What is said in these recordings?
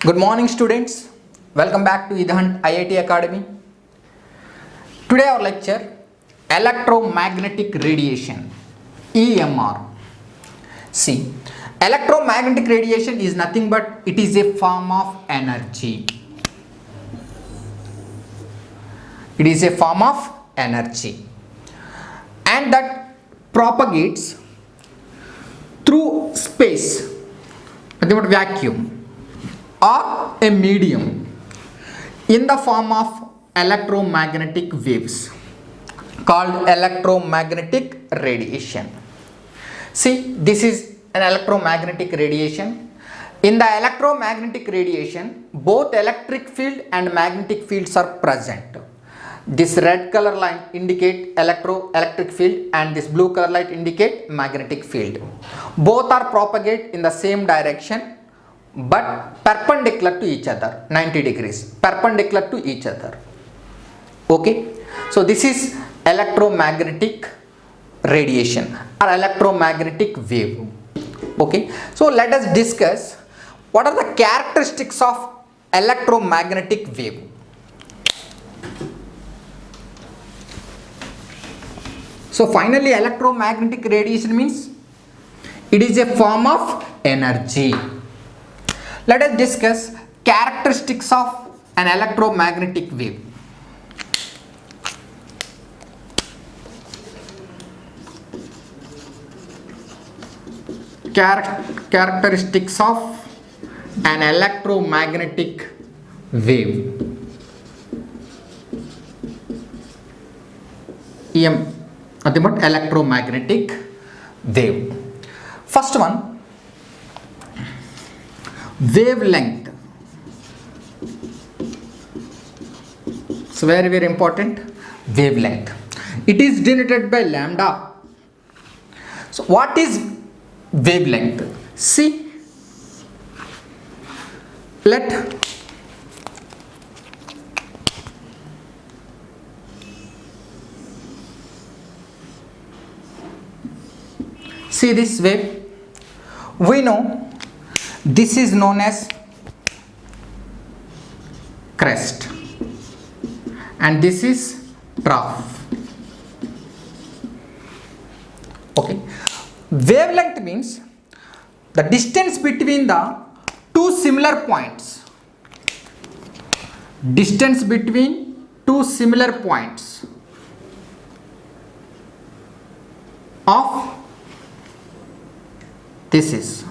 Good morning, students. Welcome back to Idhunt IIT Academy. Today our lecture electromagnetic radiation EMR. See, electromagnetic radiation is nothing but it is a form of energy. It is a form of energy and that propagates through space, nothing but vacuum or a medium in the form of electromagnetic waves called electromagnetic radiation. See, this is an electromagnetic radiation. In the electromagnetic radiation, both electric field and magnetic fields are present. This red color line indicate electric field and this blue color light indicate magnetic field. Both are propagate in the same direction but perpendicular to each other, 90 degrees perpendicular to each other. Okay, so this is electromagnetic radiation or electromagnetic wave. Okay, so let us discuss what are the characteristics of electromagnetic wave. So finally, electromagnetic radiation means it is a form of energy. Let us discuss characteristics of an electromagnetic wave. Characteristics of an electromagnetic wave. Nothing but electromagnetic wave. First one, wavelength. It's very important. Wavelength. It is denoted by lambda. So what is wavelength? See, see this wave. We know this is known as crest and this is trough. Okay, wavelength means the distance between the two similar points. Distance between two similar points of this is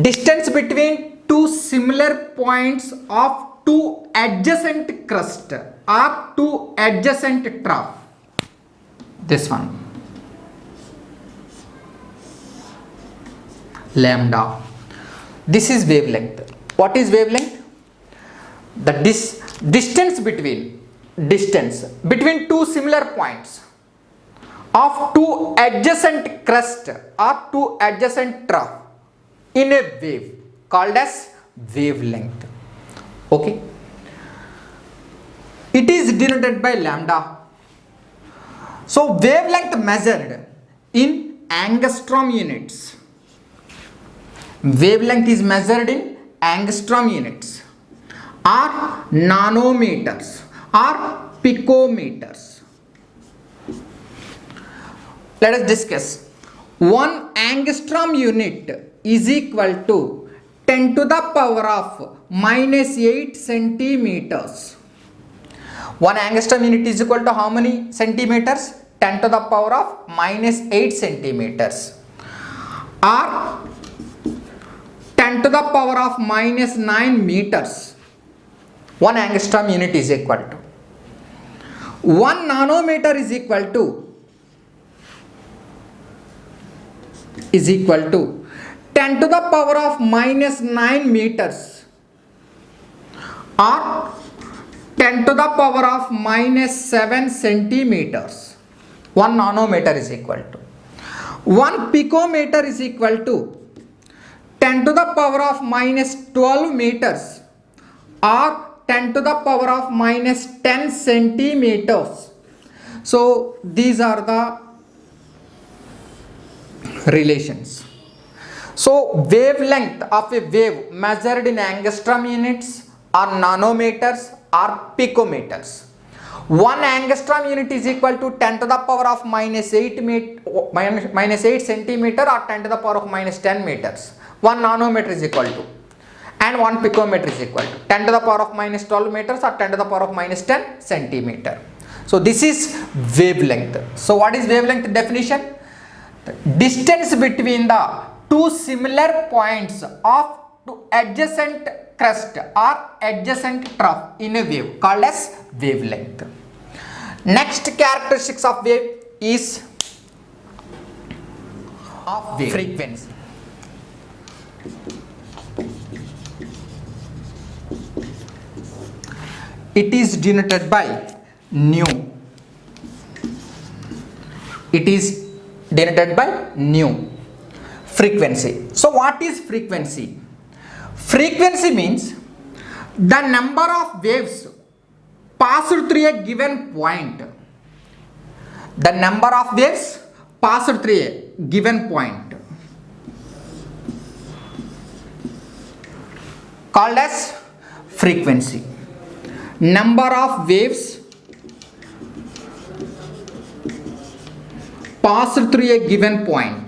distance between two similar points of two adjacent crust or two adjacent trough. This one, lambda. This is wavelength. What is wavelength? The distance between two similar points of two adjacent crust or two adjacent trough in a wave called as wavelength. Okay, it is denoted by lambda. So wavelength measured in angstrom units. Wavelength is measured in angstrom units or nanometers or picometers. Let us discuss. 1 angstrom unit is equal to 10 to the power of minus 8 centimeters. 1 angstrom unit is equal to how many centimeters? 10 to the power of minus 8 centimeters or 10 to the power of minus 9 meters. 1 angstrom unit is equal to 1 nanometer is equal to 10 to the power of minus 9 meters or 10 to the power of minus 7 centimeters. 1 nanometer is equal to 1 picometer is equal to 10 to the power of minus 12 meters or 10 to the power of minus 10 centimeters. So these are the relations. So wavelength of a wave measured in angstrom units or nanometers or picometers. 1 angstrom unit is equal to 10 to the power of minus 8 centimeter or 10 to the power of minus 10 meters. 1 nanometer is equal to, and 1 picometer is equal to 10 to the power of minus 12 meters or 10 to the power of minus 10 centimeter. So this is wavelength. So what is wavelength definition? Distance between the two similar points of two adjacent crest or adjacent trough in a wave called as wavelength. Next characteristics of wave is of wave frequency. It is denoted by nu. It is denoted by nu. Frequency. So what is frequency? Frequency means the number of waves passed through a given point. The number of waves passed through a given point called as frequency. Number of waves passed through a given point.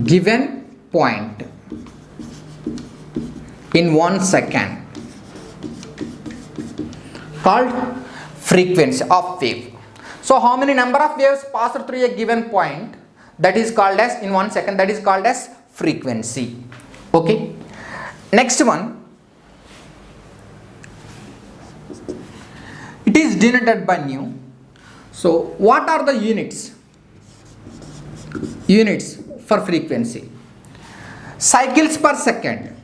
Given point in 1 second called frequency of wave. So how many number of waves pass through a given point, that is called as in 1 second, that is called as frequency. Okay, next one, it is denoted by nu. So what are the units for frequency? Cycles per second,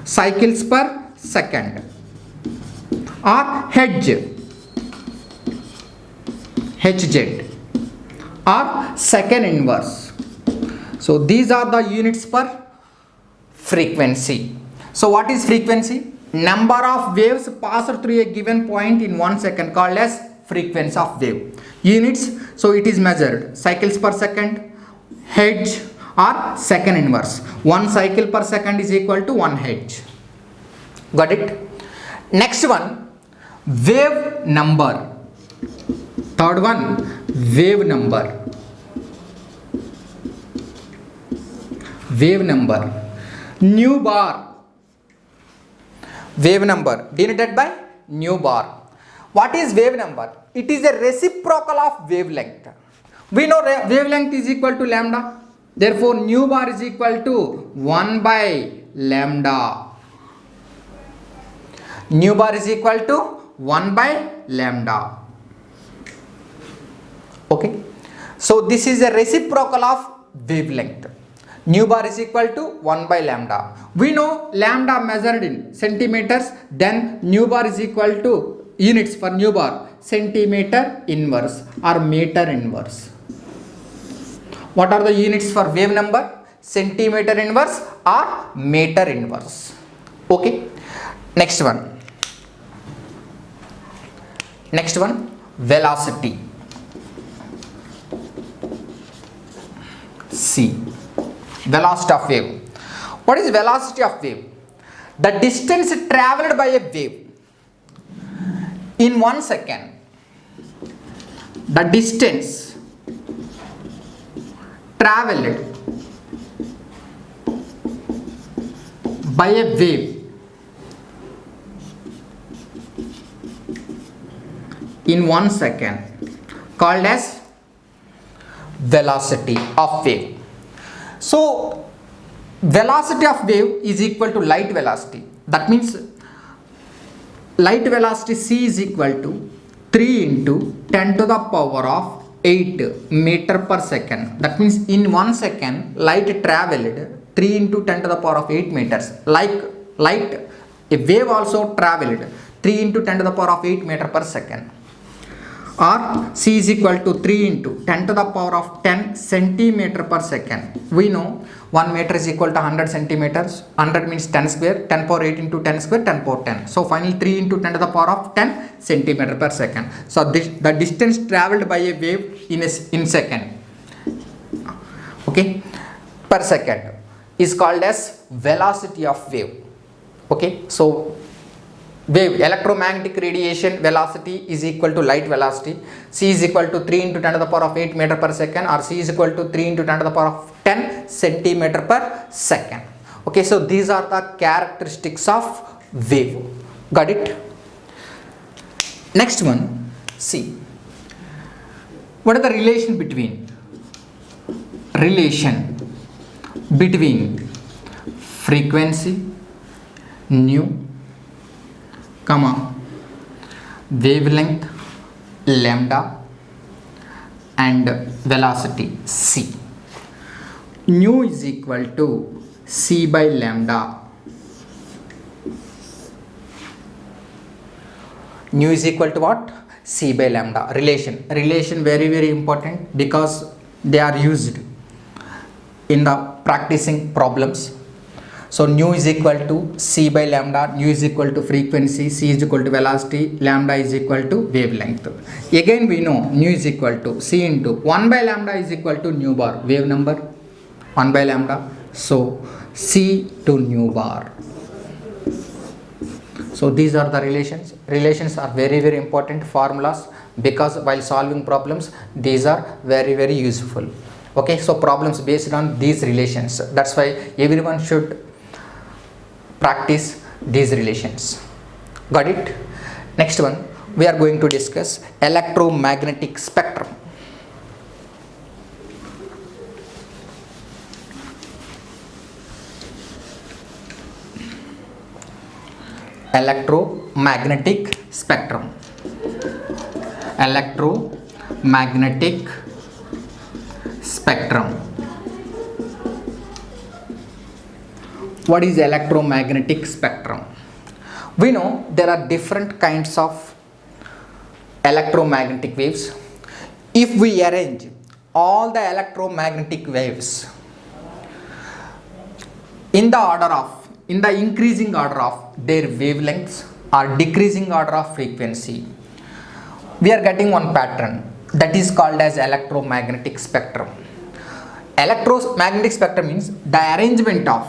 cycles per second, or Hz, or second inverse. So these are the units per frequency. So what is frequency? Number of waves passed through a given point in 1 second called as frequency of wave. Units, so it is measured cycles per second, Hz, or second inverse. 1 cycle per second is equal to 1 Hz. Got it? Next one, wave number. Third one, wave number. Wave number. Nu bar. Wave number denoted by nu bar. What is wave number? It is a reciprocal of wavelength. We know wavelength is equal to lambda. Therefore, nu bar is equal to 1 by lambda. Nu bar is equal to 1 by lambda. Okay. So this is a reciprocal of wavelength. Nu bar is equal to 1 by lambda. We know lambda measured in centimeters, then nu bar is equal to, units for nu bar, centimeter inverse or meter inverse. What are the units for wave number? Centimeter inverse or meter inverse. Okay. Next one. Next one, velocity. C. Velocity of wave. What is velocity of wave? The distance traveled by a wave in 1 second. The distance traveled by a wave in 1 second called as velocity of wave. So velocity of wave is equal to light velocity. That means light velocity c is equal to 3 into 10 to the power of 8 meter per second. That means in 1 second light traveled 3 into 10 to the power of 8 meters. Like light, a wave also traveled 3 into 10 to the power of 8 meter per second. or c is equal to 3 into 10 to the power of 10 centimeter per second. We know 1 meter is equal to 100 centimeters. 100 means 10 square. 10 power 8 into 10 square, 10 power 10. So finally 3 into 10 to the power of 10 centimeter per second. So the distance traveled by a wave in second, okay, per second, is called as velocity of wave. Okay, so wave electromagnetic radiation velocity is equal to light velocity. C is equal to 3 into 10 to the power of 8 meter per second, or C is equal to 3 into 10 to the power of 10 centimeter per second. Okay, so these are the characteristics of wave. Got it? Next one, see, what are the relation between frequency nu, comma, wavelength lambda, and velocity c. Nu is equal to c by lambda. Nu is equal to what? C by lambda. Relation very important, because they are used in the practicing problems. So nu is equal to c by lambda, nu is equal to frequency, c is equal to velocity, lambda is equal to wavelength. Again we know nu is equal to c into 1 by lambda is equal to nu bar, wave number 1 by lambda. So c to nu bar. So these are the relations. Relations are very important formulas, because while solving problems these are very useful. Okay, so problems based on these relations. That's why everyone should practice these relations. Got it? Next one, we are going to discuss electromagnetic spectrum. Electromagnetic spectrum. Electromagnetic spectrum. What is electromagnetic spectrum? We know there are different kinds of electromagnetic waves. If we arrange all the electromagnetic waves in the increasing order of their wavelengths or decreasing order of frequency, we are getting one pattern that is called as electromagnetic spectrum. Electromagnetic spectrum means the arrangement of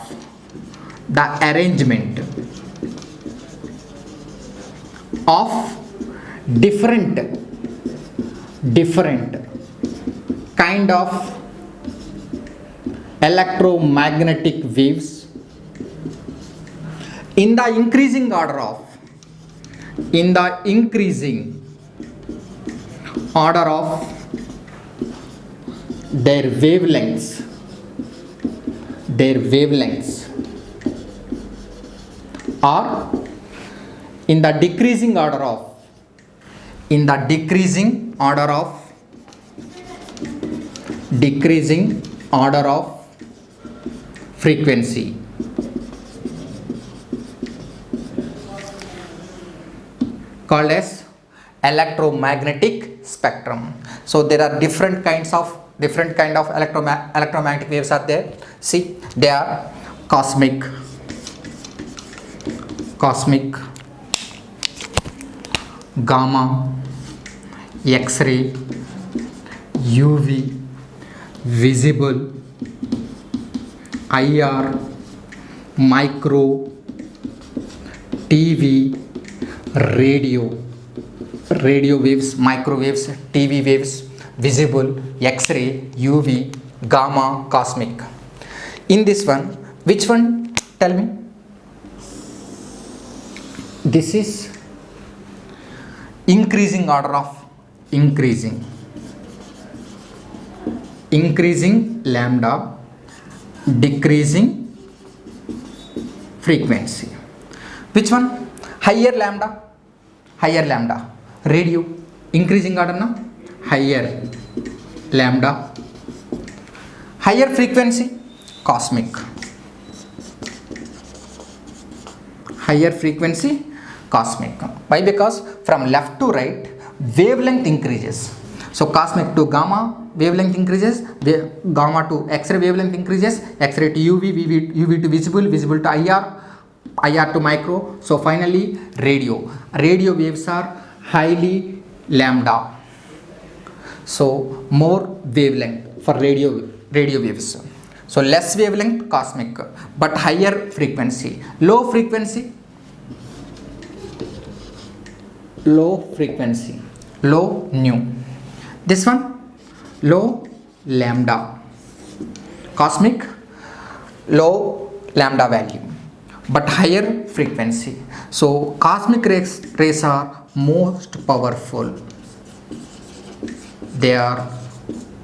different kind of electromagnetic waves in the increasing order of their wavelengths or in the decreasing order of frequency. Called as electromagnetic spectrum. So there are different kind of electromagnetic waves are there. See, they are cosmic, gamma, X-ray, UV, visible, IR, micro, TV, radio waves, microwaves, TV waves, visible, X-ray, UV, gamma, cosmic. In this one, which one? Tell me. This is increasing order of increasing lambda, decreasing frequency. Which one? Higher lambda, radio, increasing order na, higher lambda. Higher frequency, cosmic. Higher frequency, cosmic. Why? Because from left to right wavelength increases. So cosmic to gamma wavelength increases, gamma to X-ray wavelength increases, X-ray to UV, UV to visible, visible to IR, IR to micro. So finally radio. Radio waves are highly lambda. So more wavelength for radio waves. So less wavelength cosmic, but higher frequency. Low frequency, low nu. This one low lambda. Cosmic low lambda value, but higher frequency. So cosmic rays are most powerful. They are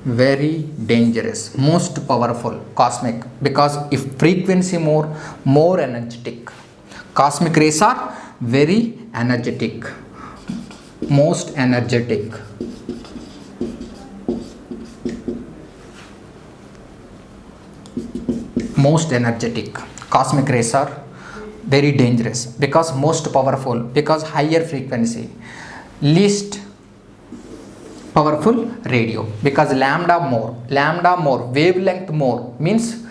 very dangerous, most powerful cosmic, because if frequency more energetic. Cosmic rays are very energetic, most energetic. Most energetic. Cosmic rays are very dangerous because most powerful, because higher frequency. Least powerful radio, because lambda more, wavelength more means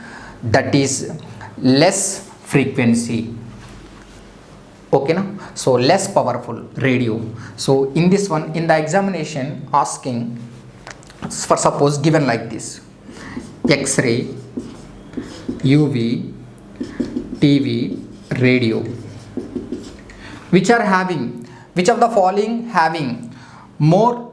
that is less frequency. Okay now, so less powerful radio. So in this one, in the examination asking for suppose given like this: X-ray, UV, TV, radio, which of the following having more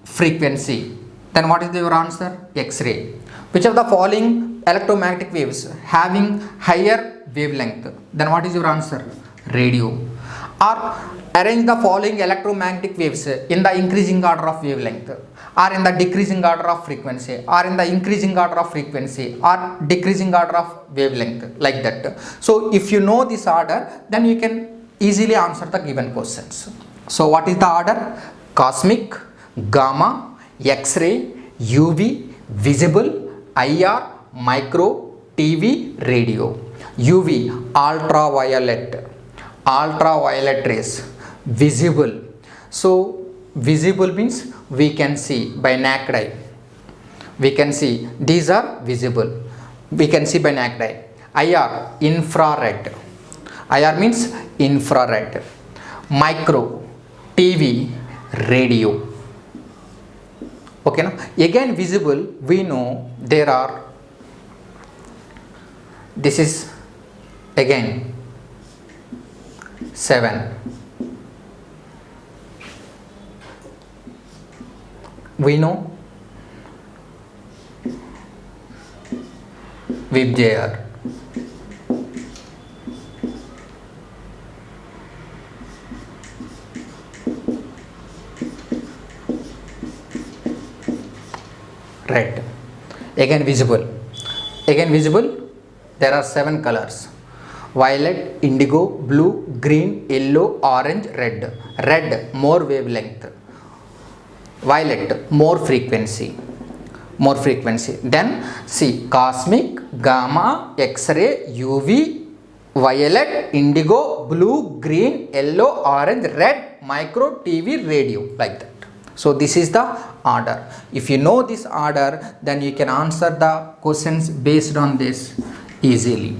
frequency, then what is your answer? X-ray. Which of the following electromagnetic waves having higher wavelength, then what is your answer? Radio. Or arrange the following electromagnetic waves in the increasing order of wavelength, or in the decreasing order of frequency, or in the increasing order of frequency, or decreasing order of wavelength, like that. So if you know this order, then you can easily answer the given questions. So what is the order? Cosmic, gamma, X-ray, UV, visible, IR, micro, TV, radio. UV, ultraviolet rays, visible. So visible means we can see by naked eye. We can see these are visible. We can see by naked eye. IR, infrared. IR means infrared. Micro, TV, radio. Okay now, again visible, we know there are, this is again 7. We know VIBJR. Red. Again visible, there are 7 colors: violet, indigo, blue, green, yellow, orange, red. Red more wavelength, violet more frequency. Then see cosmic, gamma, X-ray, UV, violet, indigo, blue, green, yellow, orange, red, micro, TV, radio, like that. So this is the order. If you know this order, then you can answer the questions based on this easily.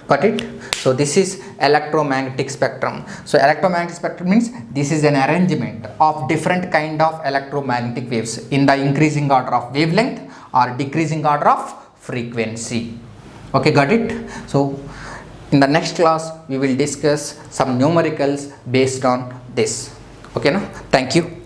Got it? So this is electromagnetic spectrum. So electromagnetic spectrum means this is an arrangement of different kind of electromagnetic waves in the increasing order of wavelength or decreasing order of frequency. Okay, got it? So in the next class we will discuss some numericals based on this. Okay, now thank you.